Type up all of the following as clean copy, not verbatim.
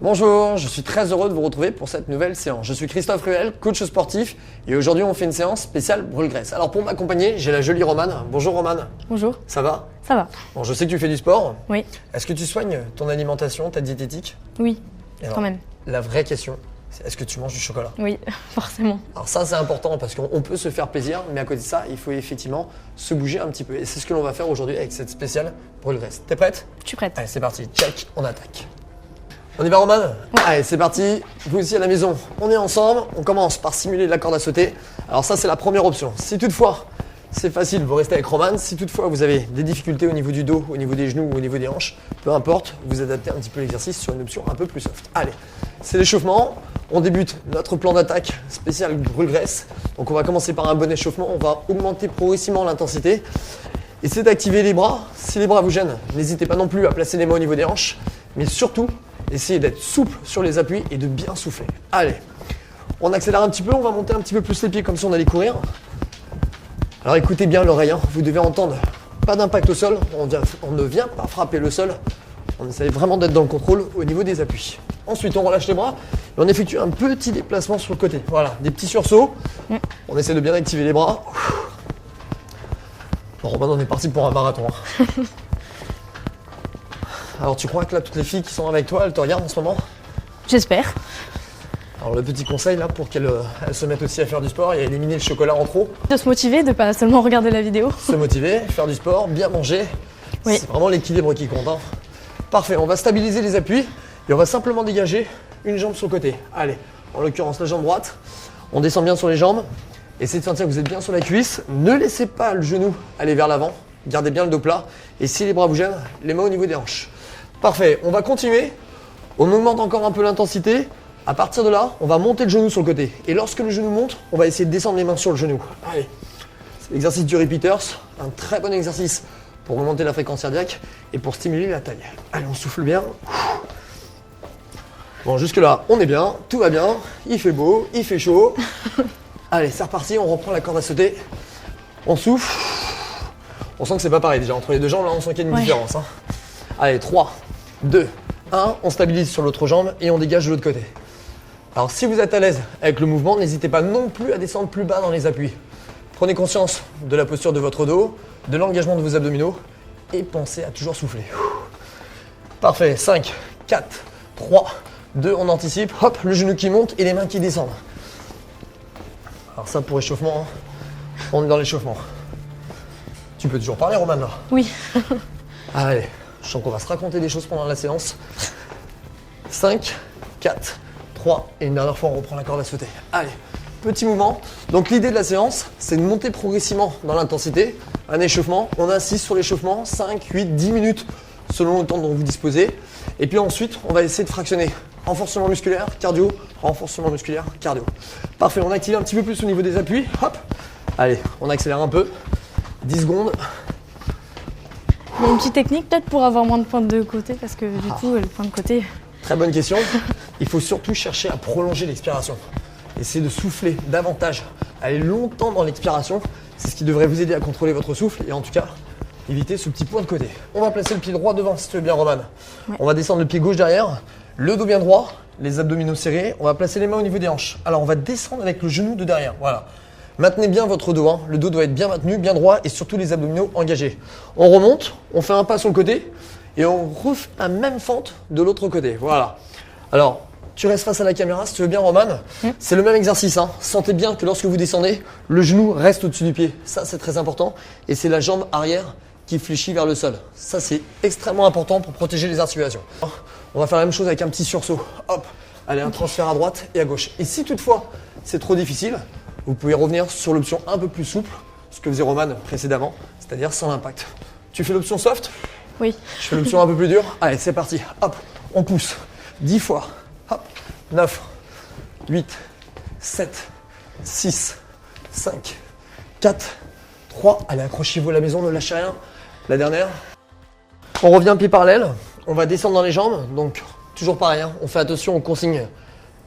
Bonjour, je suis très heureux de vous retrouver pour cette nouvelle séance. Je suis Christophe Ruel, coach sportif, et aujourd'hui on fait une séance spéciale brûle-graisse. Alors pour m'accompagner, j'ai la jolie Romane. Bonjour Romane. Bonjour. Ça va? Ça va. Bon, je sais que tu fais du sport. Oui. Est-ce que tu soignes ton alimentation, ta diététique? Oui, Et alors, quand même. La vraie question, c'est est-ce que tu manges du chocolat? Oui, forcément. Alors ça c'est important parce qu'on peut se faire plaisir, mais à côté de ça, il faut effectivement se bouger un petit peu. Et c'est ce que l'on va faire aujourd'hui avec cette spéciale brûle-graisse. T'es prête? Je suis prête. Allez, c'est parti. Check, on attaque. On y va, Romane? Ouais. Allez, c'est parti. Vous aussi à la maison, on est ensemble. On commence par simuler la corde à sauter. Alors ça, c'est la première option. Si toutefois, c'est facile, vous restez avec Romane. Si toutefois, vous avez des difficultés au niveau du dos, au niveau des genoux ou au niveau des hanches, peu importe, vous adaptez un petit peu l'exercice sur une option un peu plus soft. Allez, c'est l'échauffement. On débute notre plan d'attaque spécial brûle-graisse. Donc on va commencer par un bon échauffement. On va augmenter progressivement l'intensité. Essayez d'activer les bras. Si les bras vous gênent, n'hésitez pas non plus à placer les mains au niveau des hanches. Mais surtout, essayez d'être souple sur les appuis et de bien souffler. Allez, on accélère un petit peu, on va monter un petit peu plus les pieds comme si on allait courir. Alors écoutez bien l'oreille, hein. Vous devez entendre, pas d'impact au sol, on ne vient pas frapper le sol. On essaie vraiment d'être dans le contrôle au niveau des appuis. Ensuite, on relâche les bras et on effectue un petit déplacement sur le côté. Voilà, des petits sursauts. On essaie de bien activer les bras. Bon, Romain, on est parti pour un marathon. Hein. Alors tu crois que là, toutes les filles qui sont avec toi, elles te regardent en ce moment? J'espère. Alors le petit conseil là, pour qu'elles se mettent aussi à faire du sport et à éliminer le chocolat en trop. De se motiver, de pas seulement regarder la vidéo. Se motiver, faire du sport, bien manger. Oui. C'est vraiment l'équilibre qui compte. Hein. Parfait, on va stabiliser les appuis et on va simplement dégager une jambe sur le côté. Allez, en l'occurrence la jambe droite. On descend bien sur les jambes. Essayez de sentir que vous êtes bien sur la cuisse. Ne laissez pas le genou aller vers l'avant. Gardez bien le dos plat. Et si les bras vous gênent, les mains au niveau des hanches. Parfait, on va continuer. On augmente encore un peu l'intensité. À partir de là, on va monter le genou sur le côté. Et lorsque le genou monte, on va essayer de descendre les mains sur le genou. Allez, c'est l'exercice du repeaters. Un très bon exercice pour augmenter la fréquence cardiaque et pour stimuler la taille. Allez, on souffle bien. Bon, jusque là, on est bien, tout va bien. Il fait beau, il fait chaud. Allez, c'est reparti, on reprend la corde à sauter. On souffle. On sent que c'est pas pareil déjà. Entre les deux jambes, là, on sent qu'il y a une différence. Hein. Allez, 3, 2, 1. On stabilise sur l'autre jambe et on dégage de l'autre côté. Alors, si vous êtes à l'aise avec le mouvement, n'hésitez pas non plus à descendre plus bas dans les appuis. Prenez conscience de la posture de votre dos, de l'engagement de vos abdominaux et pensez à toujours souffler. Parfait. 5, 4, 3, 2, on anticipe. Hop, le genou qui monte et les mains qui descendent. Alors ça pour échauffement, hein. On est dans l'échauffement. Tu peux toujours parler, Romane, là? Oui. Allez, je sens qu'on va se raconter des choses pendant la séance. 5, 4, 3, et une dernière fois, on reprend la corde à sauter. Allez, petit mouvement. Donc l'idée de la séance, c'est de monter progressivement dans l'intensité. Un échauffement, on insiste sur l'échauffement, 5, 8, 10 minutes, selon le temps dont vous disposez. Et puis ensuite, on va essayer de fractionner. Renforcement musculaire, cardio, renforcement musculaire, cardio. Parfait, on active un petit peu plus au niveau des appuis. Hop. Allez, on accélère un peu. 10 secondes. Il y a une petite technique peut-être pour avoir moins de pointes de côté parce que du coup, le point de côté. Très bonne question. Il faut surtout chercher à prolonger l'expiration. Essayez de souffler davantage, aller longtemps dans l'expiration. C'est ce qui devrait vous aider à contrôler votre souffle et en tout cas, éviter ce petit point de côté. On va placer le pied droit devant si tu veux bien, Romane. Ouais. On va descendre le pied gauche derrière, le dos bien droit, les abdominaux serrés. On va placer les mains au niveau des hanches. Alors, on va descendre avec le genou de derrière. Voilà. Maintenez bien votre dos. Hein. Le dos doit être bien maintenu, bien droit et surtout les abdominaux engagés. On remonte, on fait un pas sur le côté et on refait la même fente de l'autre côté. Voilà. Alors, tu restes face à la caméra si tu veux bien, Romane. C'est le même exercice. Hein. Sentez bien que lorsque vous descendez, le genou reste au-dessus du pied. Ça, c'est très important. Et c'est la jambe arrière qui fléchit vers le sol. Ça, c'est extrêmement important pour protéger les articulations. On va faire la même chose avec un petit sursaut. Hop. Allez, un transfert à droite et à gauche. Et si toutefois, c'est trop difficile, vous pouvez revenir sur l'option un peu plus souple, ce que faisait Romane précédemment, c'est-à-dire sans impact. Tu fais l'option soft? Oui. Je fais l'option un peu plus dure. Allez, c'est parti. Hop, on pousse. 10 fois. Hop, 9, 8, 7, 6, 5, 4, 3. Allez, accrochez-vous à la maison, ne lâchez rien. La dernière. On revient pied parallèle. On va descendre dans les jambes. Donc, toujours pareil, hein. On fait attention aux consignes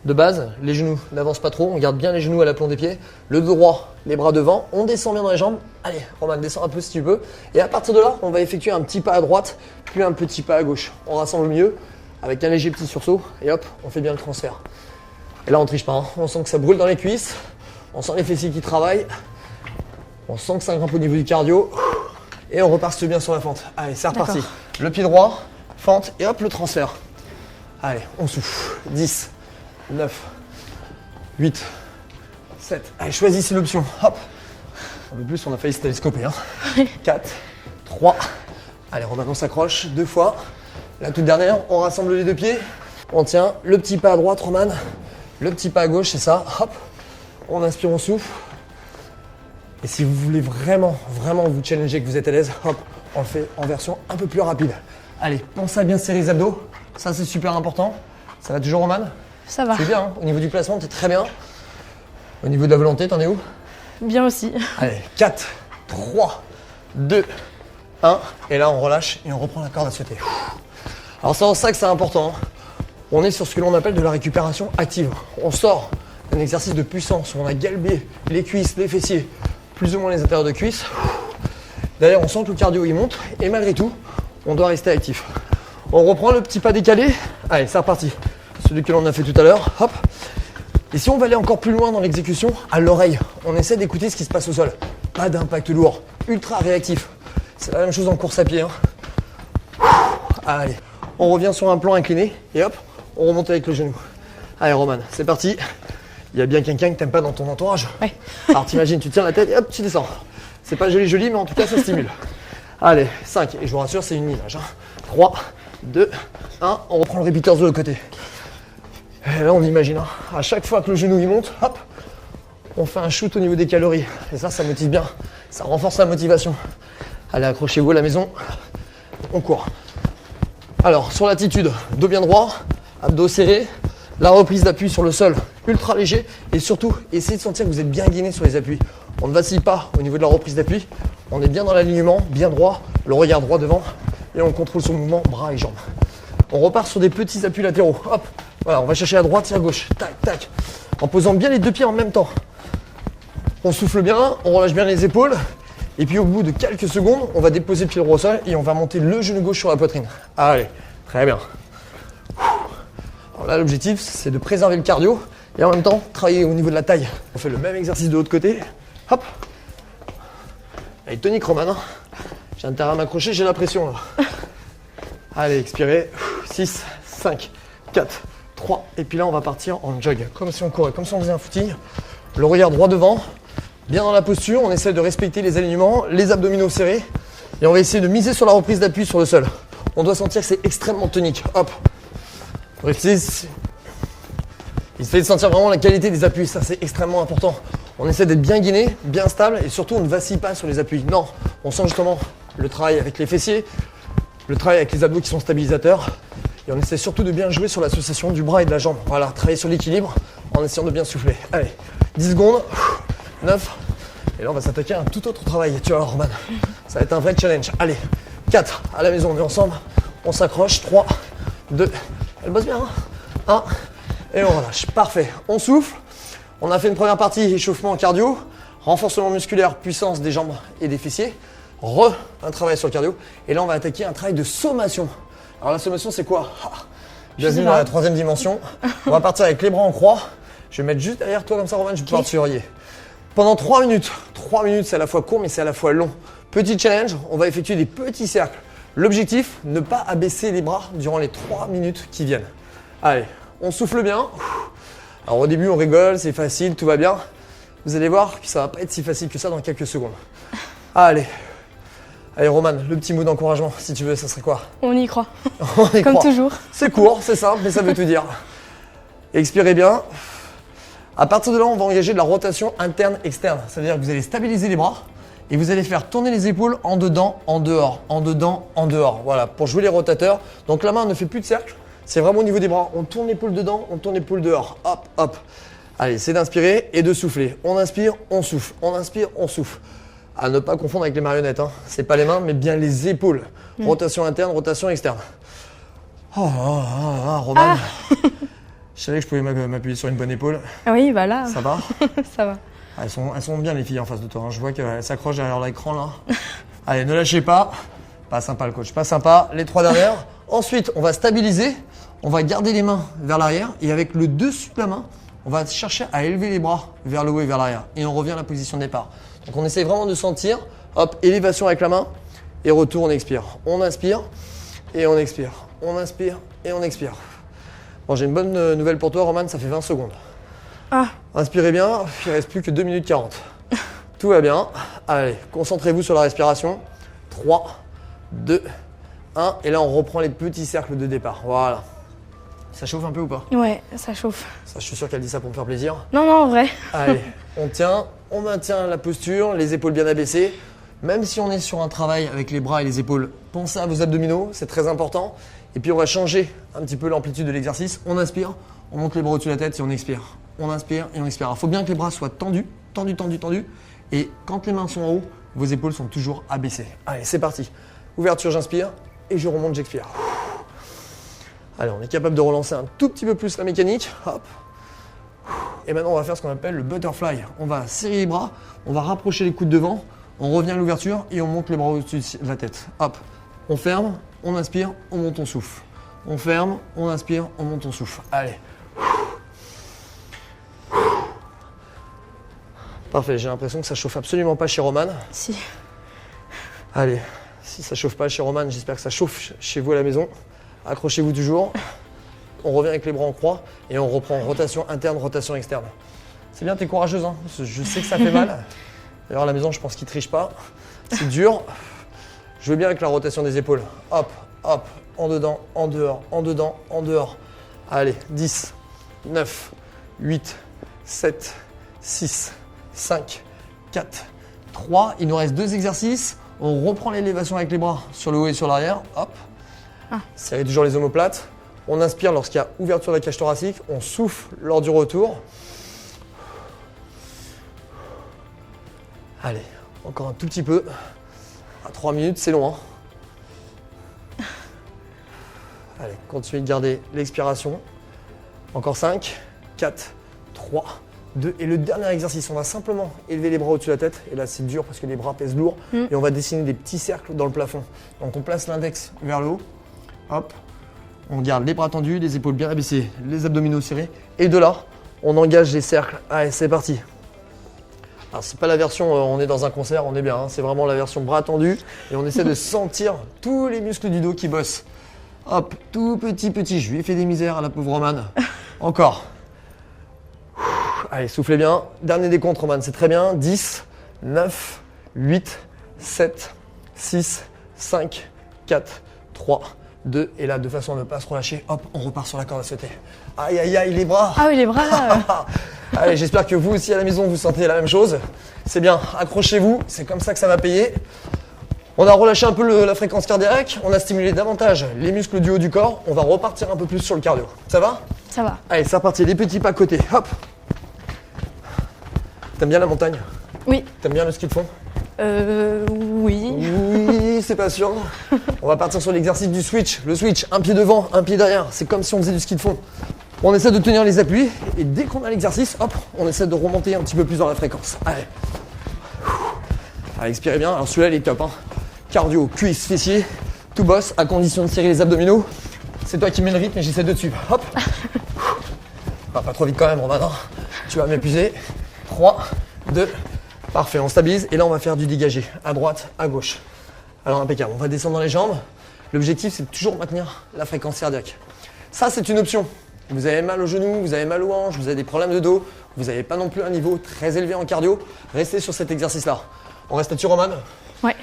de base. Les genoux n'avancent pas trop. On garde bien les genoux à l'aplomb des pieds. Le dos droit, les bras devant. On descend bien dans les jambes. Allez, Romane, descends un peu si tu peux. Et à partir de là, on va effectuer un petit pas à droite, puis un petit pas à gauche. On rassemble le milieu. avec un léger petit sursaut, et hop, on fait bien le transfert. Et là, on triche pas, hein. On sent que ça brûle dans les cuisses, on sent les fessiers qui travaillent, on sent que ça grimpe au niveau du cardio, et on repart bien sur la fente. Allez, c'est reparti. Le pied droit, fente, et hop, le transfert. Allez, on souffle. 10, 9, 8, 7. Allez, choisissez l'option. Hop. Un peu plus, on a failli se télescoper. Hein. 4, 3. Allez, Roman, on s'accroche 2 fois. La toute dernière, on rassemble les 2 pieds. On tient le petit pas à droite, Roman. Le petit pas à gauche, c'est ça. Hop. On inspire, on souffle. Et si vous voulez vraiment vous challenger, que vous êtes à l'aise, hop, on le fait en version un peu plus rapide. Allez, pensez à bien serrer les abdos. Ça, c'est super important. Ça va toujours, Roman? Ça va. C'est bien, hein. Au niveau du placement, t'es très bien. Au niveau de la volonté, t'en es où? Bien aussi. Allez, 4, 3, 2, 1. Et là, on relâche et on reprend la corde à sauter. Alors, c'est en ça que c'est important. Hein. On est sur ce que l'on appelle de la récupération active. On sort d'un exercice de puissance où on a galbé les cuisses, les fessiers, plus ou moins les intérieurs de cuisses. D'ailleurs, on sent que le cardio il monte et malgré tout, on doit rester actif. On reprend le petit pas décalé. Allez, c'est reparti. Celui que l'on a fait tout à l'heure. Hop. Et si on va aller encore plus loin dans l'exécution, à l'oreille, on essaie d'écouter ce qui se passe au sol. Pas d'impact lourd, ultra réactif. C'est la même chose en course à pied. Hein. Allez, on revient sur un plan incliné et hop, on remonte avec le genou. Allez, Roman, c'est parti. Il y a bien quelqu'un que t'aimes pas dans ton entourage. Ouais. Alors t'imagines, tu tiens la tête et hop, tu descends. C'est pas joli, mais en tout cas, ça stimule. Allez, 5. Et je vous rassure, c'est une image. Hein. 3, 2, 1. On reprend le repeater de l'autre côté. Et là, on imagine, hein, à chaque fois que le genou il monte, hop, on fait un shoot au niveau des calories. Et ça motive bien. Ça renforce la motivation. Allez, accrochez-vous à la maison. On court. Alors, sur l'attitude, dos bien droit, abdos serrés, la reprise d'appui sur le sol, ultra léger. Et surtout, essayez de sentir que vous êtes bien gainé sur les appuis. On ne vacille pas au niveau de la reprise d'appui. On est bien dans l'alignement, bien droit, le regard droit devant. Et on contrôle son mouvement, bras et jambes. On repart sur des petits appuis latéraux. Hop. Voilà, on va chercher à droite et à gauche. Tac, tac. En posant bien les 2 pieds en même temps. On souffle bien, on relâche bien les épaules. Et puis au bout de quelques secondes, on va déposer le pied droit au sol et on va monter le genou gauche sur la poitrine. Allez, très bien. Alors là, l'objectif, c'est de préserver le cardio et en même temps, travailler au niveau de la taille. On fait le même exercice de l'autre côté. Hop. Allez, tonique, Roman. Hein. J'ai intérêt à m'accrocher, j'ai la pression là. Allez, expirez. 6, 5, 4, 3. Et puis là, on va partir en jog. Comme si on courait, comme si on faisait un footing. Le regard droit devant. Bien dans la posture. On essaie de respecter les alignements, les abdominaux serrés. Et on va essayer de miser sur la reprise d'appui sur le sol. On doit sentir que c'est extrêmement tonique. Hop. Essayez de sentir vraiment la qualité des appuis. Ça, c'est extrêmement important. On essaie d'être bien gainé, bien stable. Et surtout, on ne vacille pas sur les appuis. Non, on sent justement le travail avec les fessiers. Le travail avec les abdos qui sont stabilisateurs. Et on essaie surtout de bien jouer sur l'association du bras et de la jambe. Voilà, travailler sur l'équilibre en essayant de bien souffler. Allez, 10 secondes, 9. Et là, on va s'attaquer à un tout autre travail. Tu vois, Roman, ça va être un vrai challenge. Allez, 4. À la maison, on est ensemble. On s'accroche. 3, 2. Elle bosse bien, hein. 1. Et on relâche. Parfait. On souffle. On a fait une première partie échauffement cardio, renforcement musculaire, puissance des jambes et des fessiers. Un travail sur le cardio. Et là, on va attaquer un travail de sommation. Alors la sommation, c'est quoi? Bienvenue dans la 3e dimension. On va partir avec les bras en croix. Je vais mettre juste derrière toi comme ça, Roman, je vais pouvoir te surveiller. Pendant 3 minutes. 3 minutes, c'est à la fois court, mais c'est à la fois long. Petit challenge, on va effectuer des petits cercles. L'objectif, ne pas abaisser les bras durant les 3 minutes qui viennent. Allez, on souffle bien. Alors au début, on rigole, c'est facile, tout va bien. Vous allez voir que ça va pas être si facile que ça dans quelques secondes. Allez. Allez Roman, le petit mot d'encouragement, si tu veux, ça serait quoi? On y croit. On y Comme croit. toujours. C'est court, c'est simple, mais ça veut tout dire. Expirez bien. À partir de là, on va engager de la rotation interne-externe. C'est-à-dire que vous allez stabiliser les bras et vous allez faire tourner les épaules en dedans, en dehors, en dedans, en dehors. Voilà, pour jouer les rotateurs. Donc la main ne fait plus de cercle, c'est vraiment au niveau des bras. On tourne l'épaule dedans, on tourne l'épaule dehors. Hop, hop. Allez, c'est d'inspirer et de souffler. On inspire, on souffle. On inspire, on souffle. À ne pas confondre avec les marionnettes. Hein. C'est pas les mains, mais bien les épaules. Rotation interne, rotation externe. Roman. Je savais que je pouvais m'appuyer sur une bonne épaule. Ah oui, bah là. Ça va? Ça va. Elles sont bien les filles en face de toi. Hein. Je vois qu'elles s'accrochent derrière l'écran là. Allez, ne lâchez pas. Pas sympa le coach, pas sympa. Les 3 dernières. Ensuite, on va stabiliser On va garder les mains vers l'arrière et avec le dessus de la main, on va chercher à élever les bras vers le haut et vers l'arrière. Et on revient à la position de départ. Donc on essaie vraiment de sentir, hop, élévation avec la main et retour, on expire. On inspire et on expire. On inspire et on expire. Bon, j'ai une bonne nouvelle pour toi, Roman, ça fait 20 secondes. Ah, Inspirez bien, il ne reste plus que 2 minutes 40. Tout va bien. Allez, concentrez-vous sur la respiration. 3, 2, 1. Et là, on reprend les petits cercles de départ. Voilà. Ça chauffe un peu ou pas? ouais, ça chauffe. Ça, je suis sûr qu'elle dit ça pour me faire plaisir. Non, non, en vrai. Allez, on tient, on maintient la posture, les épaules bien abaissées. Même si on est sur un travail avec les bras et les épaules, pensez à vos abdominaux, c'est très important. Et puis on va changer un petit peu l'amplitude de l'exercice. On inspire, on monte les bras au-dessus de la tête et on expire. On inspire et on expire. Alors, il faut bien que les bras soient tendus, tendus, tendus, tendus. Et quand les mains sont en haut, vos épaules sont toujours abaissées. Allez, c'est parti. Ouverture, j'inspire et je remonte, j'expire. Allez, on est capable de relancer un tout petit peu plus la mécanique. Hop. Et maintenant, on va faire ce qu'on appelle le butterfly. On va serrer les bras, on va rapprocher les coudes devant, on revient à l'ouverture et on monte les bras au-dessus de la tête. Hop. On ferme, on inspire, on monte, on souffle. On ferme, on inspire, on monte, on souffle. Allez. Parfait, j'ai l'impression que ça chauffe absolument pas chez Roman. Si. Allez, si ça chauffe pas chez Roman, j'espère que ça chauffe chez vous à la maison. Accrochez-vous toujours. On revient avec les bras en croix et on reprend rotation interne, rotation externe. C'est bien, t'es courageuse, hein. Je sais que ça fait mal. D'ailleurs, à la maison, je pense qu'il triche pas. C'est dur. Je veux bien avec la rotation des épaules. Hop, hop, en dedans, en dehors, en dedans, en dehors. Allez, 10, 9, 8, 7, 6, 5, 4, 3. Il nous reste 2 exercices. On reprend l'élévation avec les bras sur le haut et sur l'arrière. Hop. Serrez toujours les omoplates. On inspire lorsqu'il y a ouverture de la cage thoracique. On souffle lors du retour. Allez, encore un tout petit peu. À 3 minutes, c'est long, hein. Allez, continuez de garder l'expiration. Encore 5, 4, 3, 2. Et le dernier exercice, on va simplement élever les bras au-dessus de la tête. Et là, c'est dur parce que les bras pèsent lourd. Et on va dessiner des petits cercles dans le plafond. Donc, on place l'index vers le haut. Hop. On garde les bras tendus, les épaules bien abaissées, les abdominaux serrés. Et de là, on engage les cercles. Allez, c'est parti. Alors, c'est pas la version on est dans un concert, on est bien. Hein. C'est vraiment la version bras tendus. Et on essaie de sentir tous les muscles du dos qui bossent. Hop, tout petit. Je lui ai fait des misères à la pauvre Romane. Encore. Allez, soufflez bien. Dernier décompte, Romane, c'est très bien. 10, 9, 8, 7, 6, 5, 4, 3, 2. Et là, de façon à ne pas se relâcher, hop, on repart sur la corde à sauter. Aïe, aïe, aïe, les bras. Ah oui, les bras là. Allez, j'espère que vous aussi à la maison, vous sentez la même chose. C'est bien, accrochez-vous, c'est comme ça que ça va payer. On a relâché un peu la fréquence cardiaque, on a stimulé davantage les muscles du haut du corps. On va repartir un peu plus sur le cardio. Ça va? Ça va. Allez, c'est reparti, les petits pas à côté, hop. T'aimes bien la montagne? Oui. T'aimes bien le ski de fond? Oui. Oui, c'est pas sûr. On va partir sur l'exercice du switch. Le switch, un pied devant, un pied derrière. C'est comme si on faisait du ski de fond. On essaie de tenir les appuis et dès qu'on a l'exercice, hop, on essaie de remonter un petit peu plus dans la fréquence. Allez. Allez, expirez bien. Alors celui-là, il est top. Hein. Cardio, cuisses, fessiers, tout bosse, à condition de serrer les abdominaux. C'est toi qui mets le rythme et j'essaie de te suivre. Hop. Pas trop vite quand même, Romain. Tu vas m'épuiser. 3, 2, parfait, on stabilise. Et là, on va faire du dégagé, à droite, à gauche. Alors, impeccable, on va descendre dans les jambes. L'objectif, c'est de toujours maintenir la fréquence cardiaque. Ça, c'est une option. Vous avez mal au genou, vous avez mal aux hanches, vous avez des problèmes de dos, vous n'avez pas non plus un niveau très élevé en cardio. Restez sur cet exercice-là. On reste là-dessus, Roman? Ouais.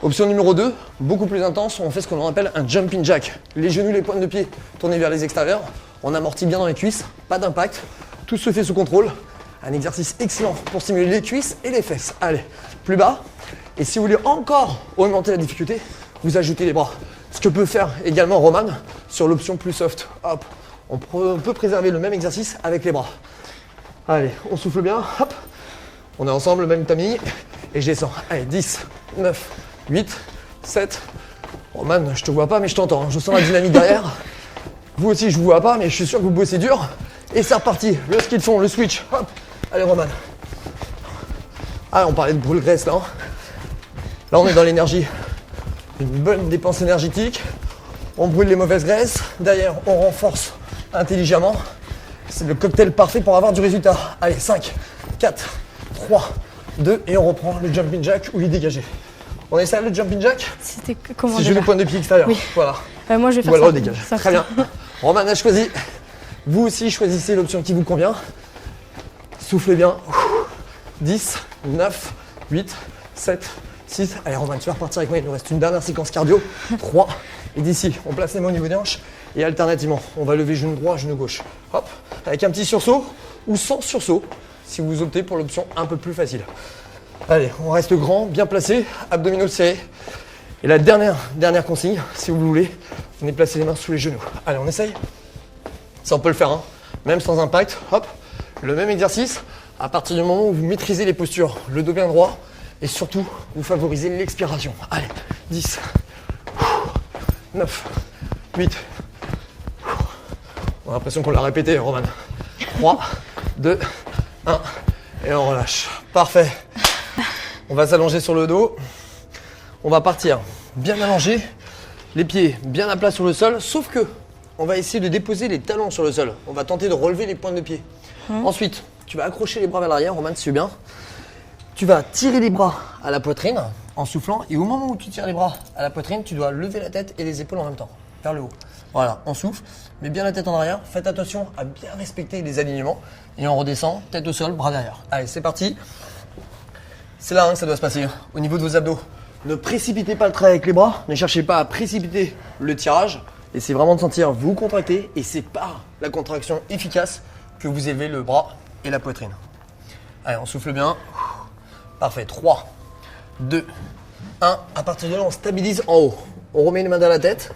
Option numéro 2, beaucoup plus intense, on fait ce qu'on appelle un jumping jack. Les genoux, les pointes de pied tournés vers les extérieurs. On amortit bien dans les cuisses, pas d'impact. Tout se fait sous contrôle. Un exercice excellent pour stimuler les cuisses et les fesses. Allez, plus bas. Et si vous voulez encore augmenter la difficulté, vous ajoutez les bras. Ce que peut faire également Roman sur l'option plus soft. Hop, on peut préserver le même exercice avec les bras. Allez, on souffle bien. Hop, on est ensemble, le même timing. Et je descends. Allez, 10, 9, 8, 7. Roman, je te vois pas, mais je t'entends. Je sens la dynamique derrière. Vous aussi, je vous vois pas, mais je suis sûr que vous bossez dur. Et c'est reparti. Le ski de fond, le switch. Hop. Allez, Roman. Ah, on parlait de brûle-graisse là. Là, on est dans l'énergie. Une bonne dépense énergétique. On brûle les mauvaises graisses. Derrière, on renforce intelligemment. C'est le cocktail parfait pour avoir du résultat. Allez, 5, 4, 3, 2 et on reprend le jumping jack ou lit dégagé. On essaie le jumping jack. C'était comment Si je déjà le point de pied extérieur. Oui. Voilà. Moi, je vais Ou faire alors ça. dégage. Ça. Très bien. Roman a choisi. Vous aussi, choisissez l'option qui vous convient. Soufflez bien. 10, 9, 8, 7, 6. Allez, Roman, tu vas repartir avec moi. Il nous reste une dernière séquence cardio. 3. Et d'ici, on place les mains au niveau des hanches. Et alternativement, on va lever genou droit, genou gauche. Hop. Avec un petit sursaut ou sans sursaut, si vous optez pour l'option un peu plus facile. Allez, on reste grand, bien placé, abdominaux serrés. Et la dernière consigne, si vous voulez, venez placer les mains sous les genoux. Allez, on essaye. Ça, on peut le faire, hein. Même sans impact. Hop, le même exercice. À partir du moment où vous maîtrisez les postures, le dos bien droit, et surtout, vous favorisez l'expiration. Allez, 10, 9, 8. On a l'impression qu'on l'a répété, Roman. 3, 2, 1, et on relâche. Parfait. On va s'allonger sur le dos. On va partir bien allongé, les pieds bien à plat sur le sol, sauf que on va essayer de déposer les talons sur le sol. On va tenter de relever les pointes de pied. Ensuite, tu vas accrocher les bras vers l'arrière, Roman, suis bien. Tu vas tirer les bras à la poitrine en soufflant et au moment où tu tires les bras à la poitrine, tu dois lever la tête et les épaules en même temps, vers le haut. Voilà, on souffle, mets bien la tête en arrière. Faites attention à bien respecter les alignements et on redescend, tête au sol, bras derrière. Allez, c'est parti. C'est là que ça doit se passer, au niveau de vos abdos. Ne précipitez pas le travail avec les bras, ne cherchez pas à précipiter le tirage. Essayez vraiment de sentir vous contracter et c'est par la contraction efficace que vous élevez le bras et la poitrine. Allez, on souffle bien. Parfait, 3, 2, 1. À partir de là, on stabilise en haut. On remet les mains dans la tête.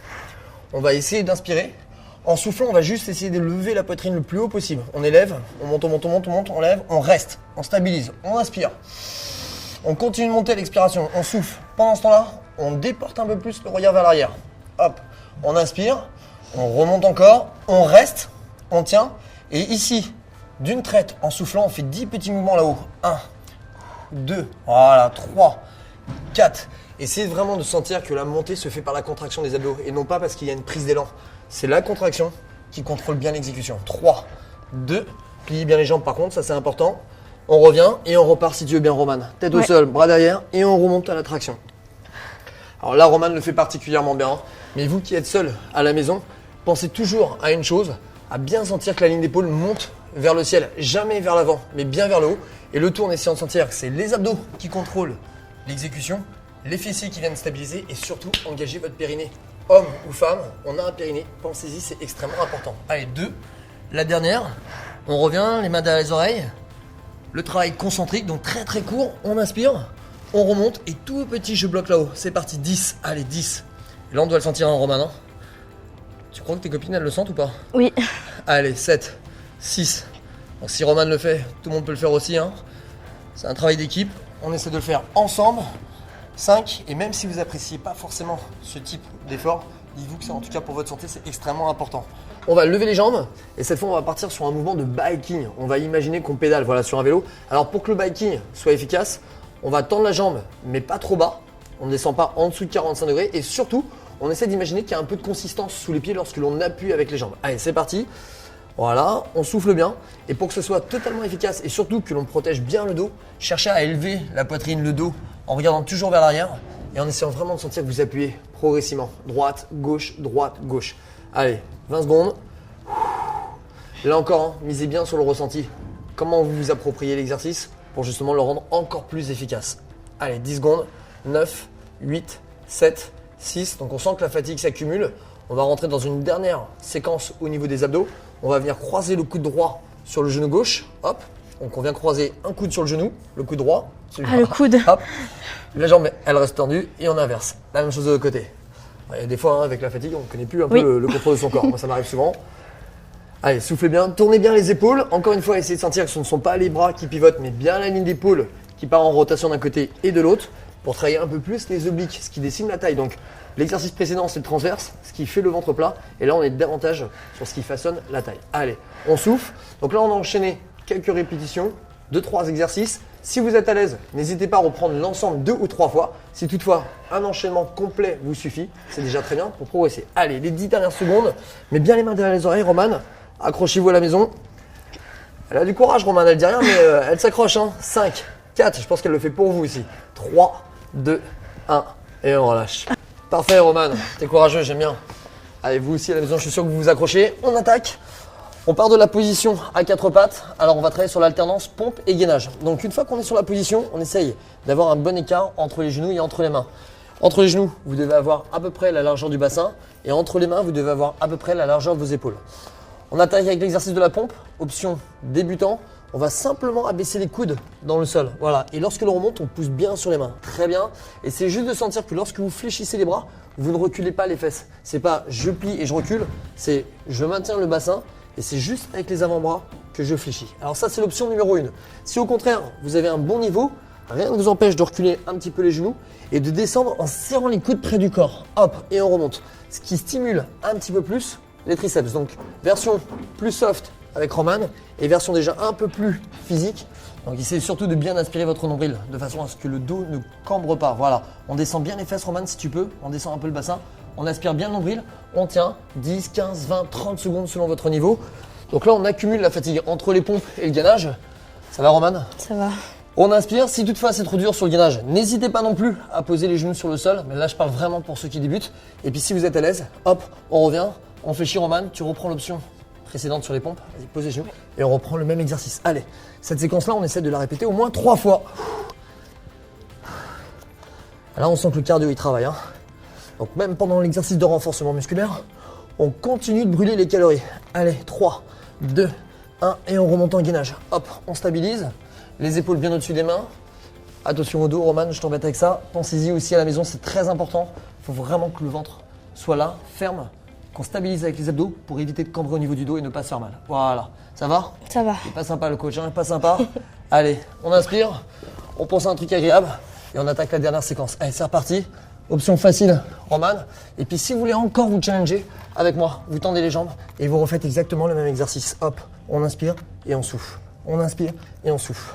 On va essayer d'inspirer. En soufflant, on va juste essayer de lever la poitrine le plus haut possible. On élève, on monte, on monte, on monte, on monte, on lève, on reste, on stabilise, on inspire. On continue de monter à l'expiration, on souffle. Pendant ce temps-là, on déporte un peu plus le regard vers l'arrière. Hop, on inspire, on remonte encore, on reste, on tient. Et ici, d'une traite, en soufflant, on fait 10 petits mouvements là-haut. 1, 2, voilà, 3, 4. Essayez vraiment de sentir que la montée se fait par la contraction des abdos et non pas parce qu'il y a une prise d'élan. C'est la contraction qui contrôle bien l'exécution. 3, 2, pliez bien les jambes par contre, ça c'est important. On revient et on repart si tu veux bien, Roman. Tête au sol, bras derrière et on remonte à la traction. Alors là, Roman le fait particulièrement bien. Mais vous qui êtes seul à la maison, pensez toujours à une chose, à bien sentir que la ligne d'épaule monte vers le ciel. Jamais vers l'avant, mais bien vers le haut. Et le tout en essayant de sentir que c'est les abdos qui contrôlent l'exécution, les fessiers qui viennent stabiliser et surtout engager votre périnée. Homme ou femme, on a un périnée, pensez-y, c'est extrêmement important. Allez, 2. La dernière, on revient, les mains derrière les oreilles. Le travail concentrique, donc très très court, on inspire, on remonte et tout petit je bloque là-haut. C'est parti, 10, allez 10. Et là on doit le sentir en Romain, non? Tu crois que tes copines elles le sentent ou pas? Oui. Allez, 7, 6. Donc si Roman le fait, tout le monde peut le faire aussi, hein. C'est un travail d'équipe, on essaie de le faire ensemble. 5, et même si vous appréciez pas forcément ce type d'effort, dites-vous que c'est en tout cas pour votre santé, c'est extrêmement important. On va lever les jambes et cette fois on va partir sur un mouvement de biking. On va imaginer qu'on pédale voilà, sur un vélo. Alors pour que le biking soit efficace, on va tendre la jambe mais pas trop bas. On ne descend pas en dessous de 45 degrés et surtout on essaie d'imaginer qu'il y a un peu de consistance sous les pieds lorsque l'on appuie avec les jambes. Allez, c'est parti. Voilà, on souffle bien et pour que ce soit totalement efficace et surtout que l'on protège bien le dos, cherchez à élever la poitrine, le dos en regardant toujours vers l'arrière et en essayant vraiment de sentir que vous appuyez progressivement. Droite, gauche, droite, gauche. Allez, 20 secondes. Là encore, hein, misez bien sur le ressenti. Comment vous vous appropriez l'exercice pour justement le rendre encore plus efficace. Allez, 10 secondes. 9, 8, 7, 6. Donc on sent que la fatigue s'accumule. On va rentrer dans une dernière séquence au niveau des abdos. On va venir croiser le coude droit sur le genou gauche. Hop. Donc on vient croiser un coude sur le genou, le coude droit. Ah, le coude. Hop. La jambe, elle reste tendue et on inverse. La même chose de l'autre côté. Il y a des fois, hein, avec la fatigue, on ne connaît plus un peu le contrôle de son corps. Moi, ça m'arrive souvent. Allez, soufflez bien, tournez bien les épaules. Encore une fois, essayez de sentir que ce ne sont pas les bras qui pivotent, mais bien la ligne d'épaule qui part en rotation d'un côté et de l'autre pour travailler un peu plus les obliques, ce qui dessine la taille. Donc, l'exercice précédent, c'est le transverse, ce qui fait le ventre plat. Et là, on est davantage sur ce qui façonne la taille. Allez, on souffle. Donc là, on a enchaîné quelques répétitions 2-3 exercices. Si vous êtes à l'aise, n'hésitez pas à reprendre l'ensemble 2 ou 3 fois. Si toutefois un enchaînement complet vous suffit, c'est déjà très bien pour progresser. Allez, les 10 dernières secondes, mets bien les mains derrière les oreilles, Romane. Accrochez-vous à la maison. Elle a du courage, Romane, elle dit rien, mais elle s'accroche. 5, 4, je pense qu'elle le fait pour vous aussi. 3, 2, 1, et on relâche. Parfait, Romane, t'es courageux, j'aime bien. Allez, vous aussi à la maison, je suis sûr que vous vous accrochez. On attaque. On part de la position à 4 pattes. Alors, on va travailler sur l'alternance pompe et gainage. Donc, une fois qu'on est sur la position, on essaye d'avoir un bon écart entre les genoux et entre les mains. Entre les genoux, vous devez avoir à peu près la largeur du bassin. Et entre les mains, vous devez avoir à peu près la largeur de vos épaules. On attaque avec l'exercice de la pompe. Option débutant. On va simplement abaisser les coudes dans le sol. Voilà. Et lorsque l'on remonte, on pousse bien sur les mains. Très bien. Et c'est juste de sentir que lorsque vous fléchissez les bras, vous ne reculez pas les fesses. C'est pas je plie et je recule. C'est je maintiens le bassin. Et c'est juste avec les avant-bras que je fléchis. Alors ça, c'est l'option numéro 1. Si au contraire, vous avez un bon niveau, rien ne vous empêche de reculer un petit peu les genoux et de descendre en serrant les coudes près du corps. Hop, et on remonte. Ce qui stimule un petit peu plus les triceps. Donc, version plus soft avec Romane et version déjà un peu plus physique. Donc, essayez surtout de bien aspirer votre nombril de façon à ce que le dos ne cambre pas. Voilà, on descend bien les fesses, Romane, si tu peux. On descend un peu le bassin. On aspire bien le nombril, on tient 10, 15, 20, 30 secondes selon votre niveau. Donc là, on accumule la fatigue entre les pompes et le gainage. Ça va, Romane? Ça va. On inspire. Si toutefois c'est trop dur sur le gainage, n'hésitez pas non plus à poser les genoux sur le sol. Mais là, je parle vraiment pour ceux qui débutent. Et puis si vous êtes à l'aise, hop, on revient. On fléchit, Romane. Tu reprends l'option précédente sur les pompes. Vas-y, pose les genoux. Et on reprend le même exercice. Allez, cette séquence-là, on essaie de la répéter au moins 3 fois. Là, on sent que le cardio, il travaille. Donc même pendant l'exercice de renforcement musculaire, on continue de brûler les calories. Allez, 3, 2, 1 et on remonte en gainage. Hop, on stabilise. Les épaules bien au-dessus des mains. Attention au dos, Romane, je t'embête avec ça. Pensez-y aussi à la maison, c'est très important. Il faut vraiment que le ventre soit là, ferme, qu'on stabilise avec les abdos pour éviter de cambrer au niveau du dos et ne pas se faire mal. Voilà, ça va? Ça va. Il est pas sympa le coach, pas sympa. Allez, on inspire, on pense à un truc agréable et on attaque la dernière séquence. Allez, c'est reparti. Option facile, Romane. Et puis si vous voulez encore vous challenger avec moi, vous tendez les jambes et vous refaites exactement le même exercice. Hop, on inspire et on souffle. On inspire et on souffle.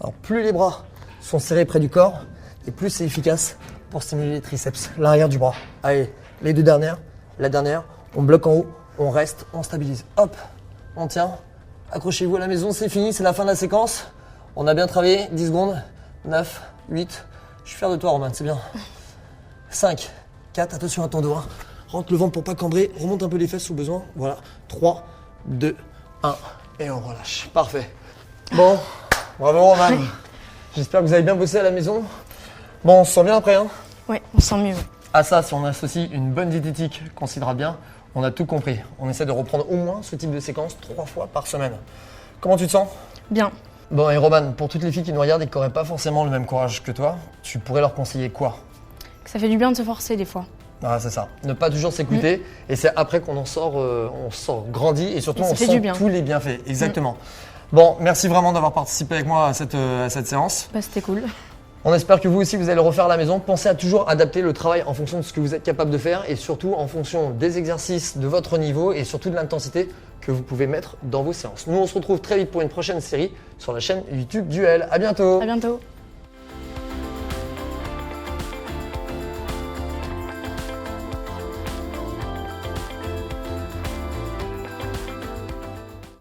Alors plus les bras sont serrés près du corps et plus c'est efficace pour stimuler les triceps, l'arrière du bras. Allez, les 2 dernières, la dernière, on bloque en haut, on reste, on stabilise. Hop, on tient. Accrochez-vous à la maison, c'est fini, c'est la fin de la séquence. On a bien travaillé, 10 secondes. 9, 8, je suis fier de toi, Romane, c'est bien. 5, 4, attention à ton dos. Rentre le ventre pour pas cambrer, remonte un peu les fesses au besoin. Voilà, 3, 2, 1 et on relâche. Parfait. Bon, bravo Romane. J'espère que vous avez bien bossé à la maison. Bon, on se sent bien après, Ouais, on se sent mieux. À ça, si on associe une bonne diététique qu'on s'hydra bien, on a tout compris. On essaie de reprendre au moins ce type de séquence 3 fois par semaine. Comment tu te sens? Bien. Bon, et Romane, pour toutes les filles qui nous regardent et qui n'auraient pas forcément le même courage que toi, tu pourrais leur conseiller quoi? Ça fait du bien de se forcer des fois. Ah, c'est ça. Ne pas toujours s'écouter. Et c'est après qu'on en sort, on sort grandi et surtout Ça on fait sent du bien. tous les bienfaits. Exactement. Bon, merci vraiment d'avoir participé avec moi à cette séance. Bah, c'était cool. On espère que vous aussi, vous allez le refaire à la maison. Pensez à toujours adapter le travail en fonction de ce que vous êtes capable de faire et surtout en fonction des exercices, de votre niveau et surtout de l'intensité que vous pouvez mettre dans vos séances. Nous, on se retrouve très vite pour une prochaine série sur la chaîne YouTube Duel. À bientôt. À bientôt.